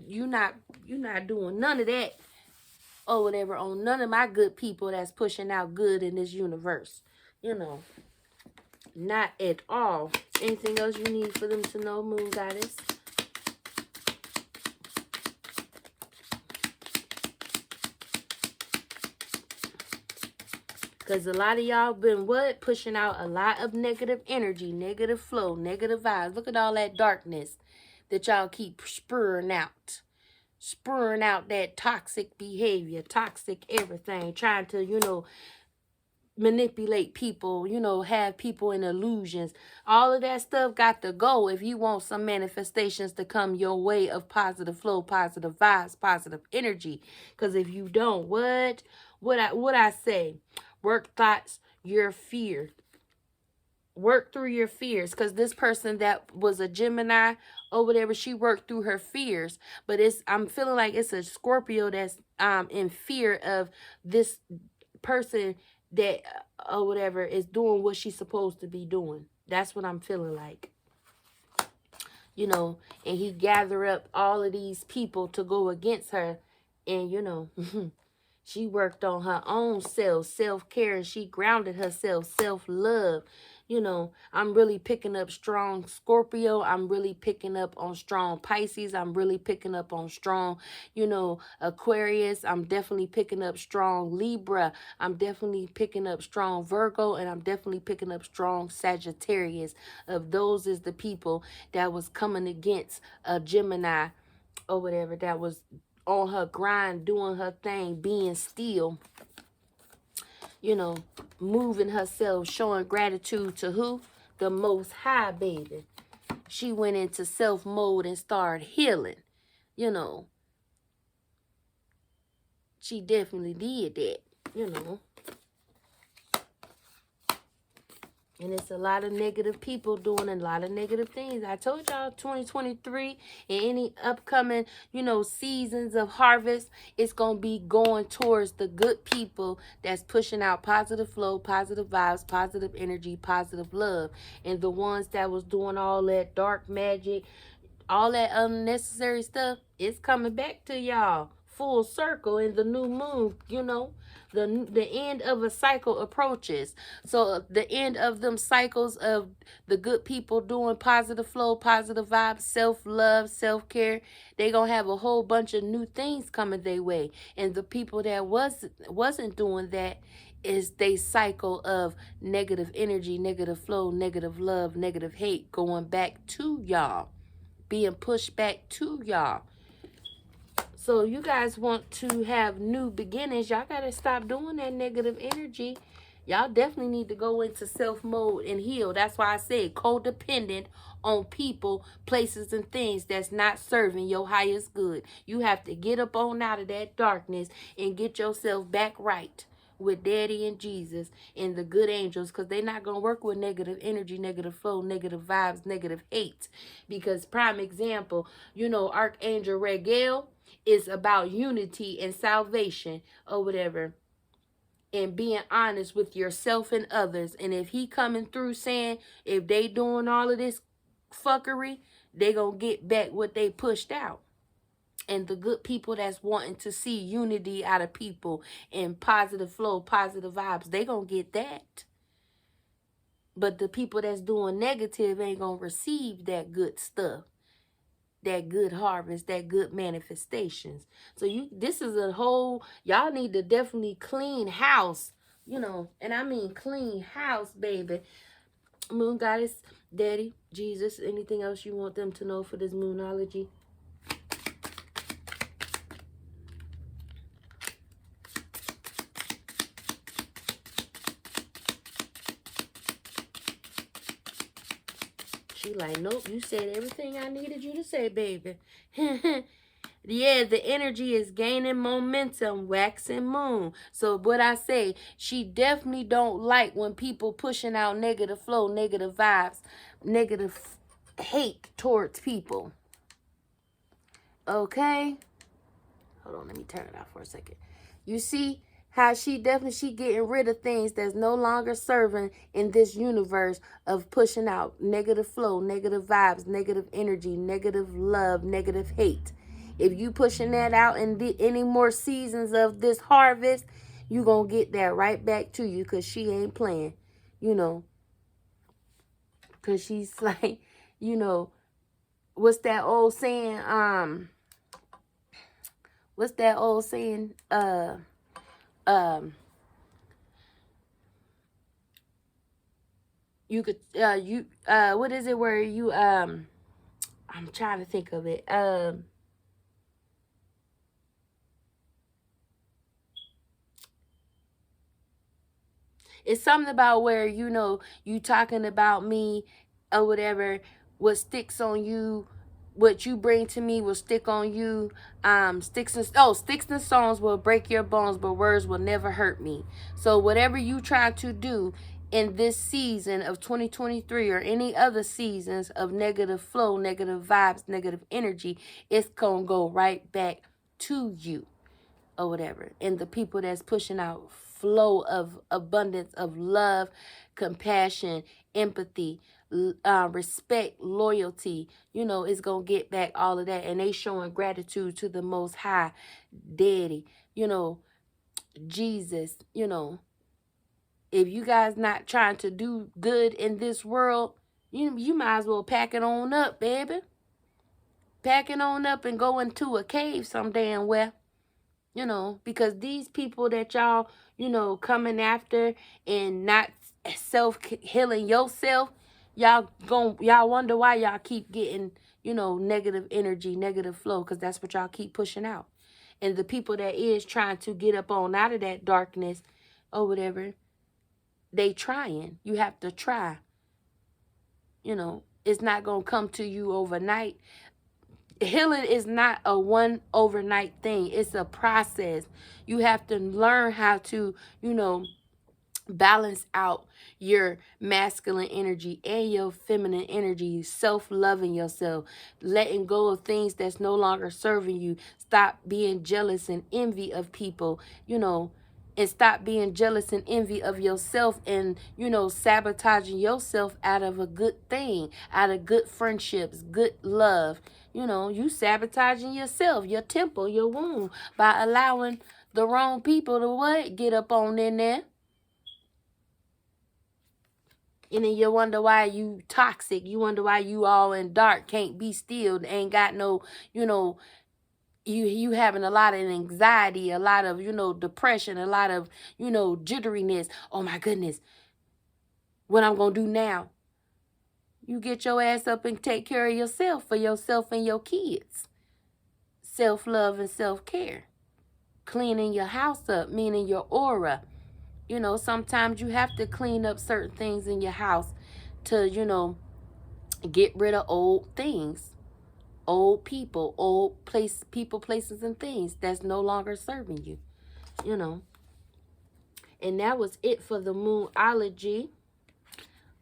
doing none of that or whatever on none of my good people that's pushing out good in this universe. Not at all. Anything else you need for them to know, moon goddess? Because a lot of y'all been pushing out a lot of negative energy, negative flow, negative vibes. Look at all that darkness that y'all keep spurring out. Spurring out that toxic behavior, toxic everything. Trying to, manipulate people, have people in illusions. All of that stuff got to go if you want some manifestations to come your way of positive flow, positive vibes, positive energy. Because if you don't, what what I say, work thoughts, your fear. Work through your fears, because this person that was a Gemini or whatever, she worked through her fears. But I'm feeling like it's a Scorpio that's in fear of this person that or whatever is doing what she's supposed to be doing. That's what I'm feeling like. You know, and he gathered up all of these people to go against her, and you know, she worked on her own self-care, and she grounded herself, self-love. You know, I'm really picking up strong Scorpio. I'm really picking up on strong Pisces. I'm really picking up on strong, you know, Aquarius. I'm definitely picking up strong Libra. I'm definitely picking up strong Virgo. And I'm definitely picking up strong Sagittarius. Of those is the people that was coming against a Gemini or whatever, that was on her grind, doing her thing, being still, you know, moving herself, showing gratitude to who? The Most High, baby. She went into self mode and started healing. You know, she definitely did that, you know. And it's a lot of negative people doing a lot of negative things. I told y'all 2023 and any upcoming, you know, seasons of harvest, it's going to be going towards the good people that's pushing out positive flow, positive vibes, positive energy, positive love. And the ones that was doing all that dark magic, all that unnecessary stuff, it's coming back to y'all full circle in the new moon, you know. The end of a cycle approaches. So the end of them cycles of the good people doing positive flow, positive vibes, self-love, self-care, they gonna have a whole bunch of new things coming their way. And the people that wasn't doing that is they cycle of negative energy, negative flow, negative love, negative hate going back to y'all, being pushed back to y'all. So you guys want to have new beginnings, y'all got to stop doing that negative energy. Y'all definitely need to go into self mode and heal. That's why I said codependent on people, places, and things that's not serving your highest good. You have to get up on out of that darkness and get yourself back right with Daddy and Jesus and the good angels, because they're not going to work with negative energy, negative flow, negative vibes, negative hate. Because prime example, you know, Archangel Regel is about unity and salvation or whatever, and being honest with yourself and others. And if he coming through saying if they doing all of this fuckery, they gonna get back what they pushed out. And the good people that's wanting to see unity out of people and positive flow, positive vibes, they gonna get that. But the people that's doing negative ain't gonna receive that good stuff, that good harvest, that good manifestations. So this is a whole, y'all need to definitely clean house, you know, and I mean clean house, baby. Moon goddess, Daddy, Jesus, anything else you want them to know for this moonology? She like, nope, you said everything I needed you to say, baby. Yeah, the energy is gaining momentum, waxing moon. So what I say, she definitely don't like when people pushing out negative flow, negative vibes, negative hate towards people. Okay? Hold on, let me turn it off for a second. You see how she getting rid of things that's no longer serving in this universe of pushing out negative flow, negative vibes, negative energy, negative love, negative hate. If you pushing that out in any more seasons of this harvest, you gonna get that right back to you, because she ain't playing, you know. Because she's like, you know, what's that old saying? What's that old saying? You could what is it where you I'm trying to think of it. It's something about where, you know, you talking about me or whatever, what sticks on you what you bring to me will stick on you. Sticks and stones will break your bones, but words will never hurt me. So whatever you try to do in this season of 2023 or any other seasons of negative flow, negative vibes, negative energy, it's gonna go right back to you or whatever. And the people that's pushing out flow of abundance of love, compassion, empathy, respect, loyalty, it's going to get back all of that. And they showing gratitude to the Most High, Daddy, Jesus, if you guys not trying to do good in this world, you might as well pack it on up, baby. Pack it on up and go into a cave some damn well. Because these people that y'all, coming after and not self-healing yourself, y'all wonder why y'all keep getting, negative energy, negative flow, because that's what y'all keep pushing out. And the people that is trying to get up on out of that darkness or whatever, they trying. You have to try. It's not going to come to you overnight. Healing is not a one overnight thing. It's a process. You have to learn how to, balance out your masculine energy and your feminine energy, self-loving yourself, letting go of things that's no longer serving you. Stop being jealous and envy of people, and stop being jealous and envy of yourself and, sabotaging yourself out of a good thing, out of good friendships, good love. You sabotaging yourself, your temple, your womb, by allowing the wrong people to what? Get up on in there. And then you wonder why you toxic. You wonder why you all in dark, can't be still, ain't got no, you having a lot of anxiety, a lot of, depression, a lot of, jitteriness. Oh my goodness, what I'm going to do now? You get your ass up and take care of yourself for yourself and your kids. Self-love and self-care. Cleaning your house up, meaning your aura. Sometimes you have to clean up certain things in your house to, get rid of old things, old people, people, places, and things that's no longer serving you, And that was it for the Moonology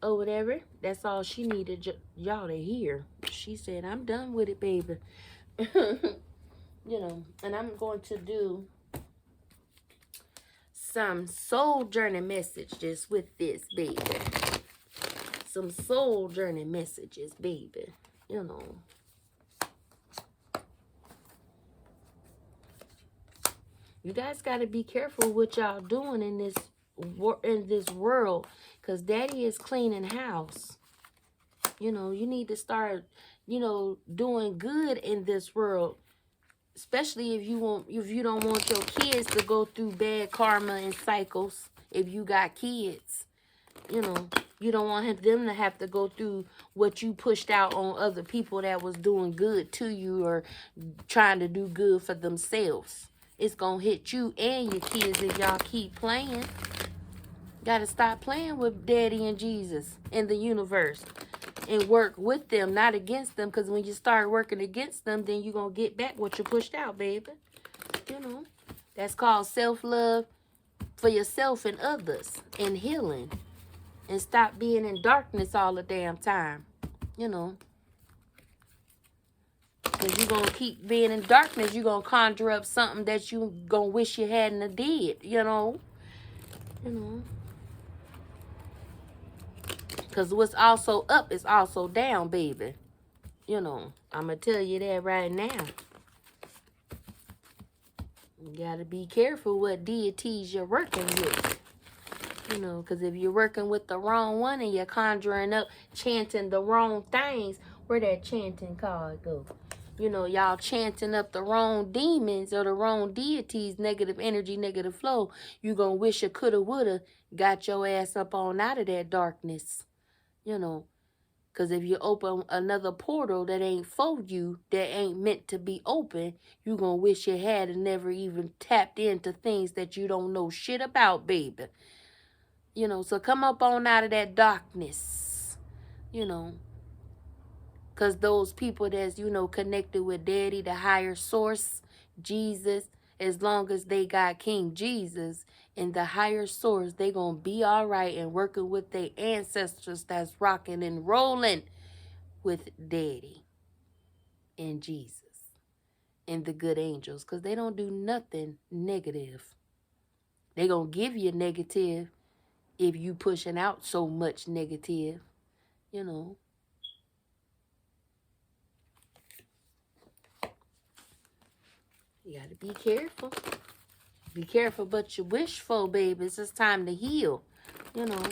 or whatever. That's all she needed y'all to hear. She said, I'm done with it, baby. And I'm going to do some soul journey messages with this, baby. Some soul journey messages, baby. You guys got to be careful what y'all doing in this world, because Daddy is cleaning house. You need to start, doing good in this world, especially if you don't want your kids to go through bad karma and cycles. If you got kids, you don't want them to have to go through what you pushed out on other people that was doing good to you or trying to do good for themselves. It's going to hit you and your kids if y'all keep playing. Got to stop playing with Daddy and Jesus and the universe and work with them, not against them. Because when you start working against them, then you're going to get back what you pushed out, baby. That's called self-love for yourself and others and healing. And stop being in darkness all the damn time. Because you're going to keep being in darkness. You're going to conjure up something that you going to wish you hadn't did, Because what's also up is also down, baby. I'm going to tell you that right now. You got to be careful what deities you're working with. Because if you're working with the wrong one and you're conjuring up, chanting the wrong things, where that chanting card go? Y'all chanting up the wrong demons or the wrong deities, negative energy, negative flow. You gonna wish you coulda, woulda got your ass up on out of that darkness. Because if you open another portal that ain't for you, that ain't meant to be open, you gonna wish you had and never even tapped into things that you don't know shit about, baby. So come up on out of that darkness, Because those people that's, you know, connected with Daddy, the higher source, Jesus, as long as they got King Jesus and the higher source, they going to be all right and working with their ancestors that's rocking and rolling with Daddy and Jesus and the good angels. Because they don't do nothing negative. They going to give you negative if you pushing out so much negative, you know. You got to be careful. Be careful what you wish for, babies. It's time to heal, you know.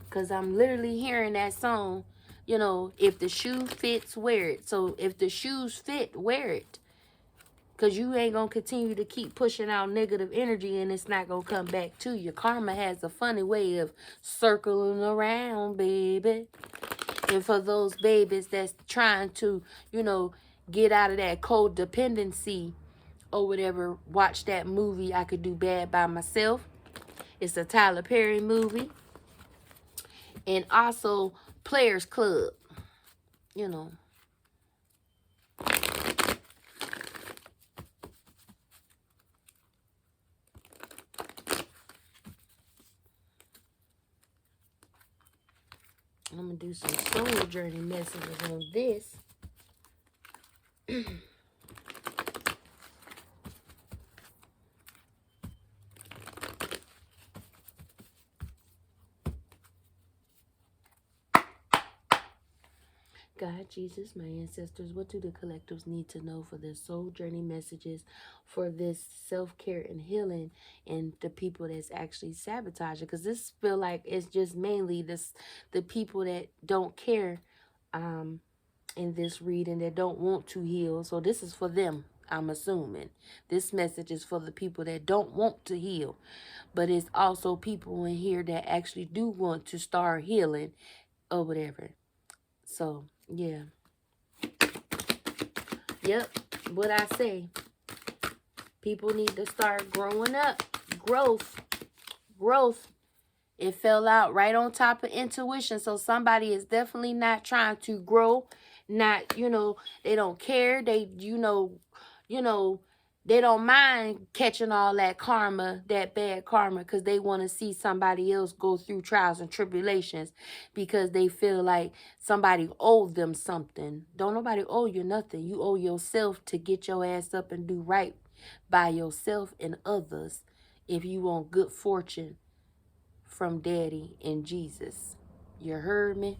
Because I'm literally hearing that song, you know, if the shoe fits, wear it. So if the shoes fit, wear it. Because you ain't going to continue to keep pushing out negative energy and it's not going to come back to you. Karma has a funny way of circling around, baby. And for those babies that's trying to, you know, get out of that codependency or whatever, watch that movie, I Could Do Bad by Myself. It's a Tyler Perry movie. And also Players Club, you know. I'm going to do some soul journey messages on this. God, Jesus, my ancestors, what do the collectives need to know for their soul journey messages, for this self-care and healing, and the people that's actually sabotaging? Because this feel like it's just mainly the people that don't care in this reading, that don't want to heal. So this is for them, I'm assuming. This message is for the people that don't want to heal. But it's also people in here that actually do want to start healing or whatever. So, yeah. Yep, what I say. People need to start growing up. Growth. It fell out right on top of intuition. So somebody is definitely not trying to grow. Not, you know, they don't care. They, you know, they don't mind catching all that karma, that bad karma, because they want to see somebody else go through trials and tribulations because they feel like somebody owed them something. Don't nobody owe you nothing. You owe yourself to get your ass up and do right by yourself and others if you want good fortune from Daddy and Jesus. You heard me?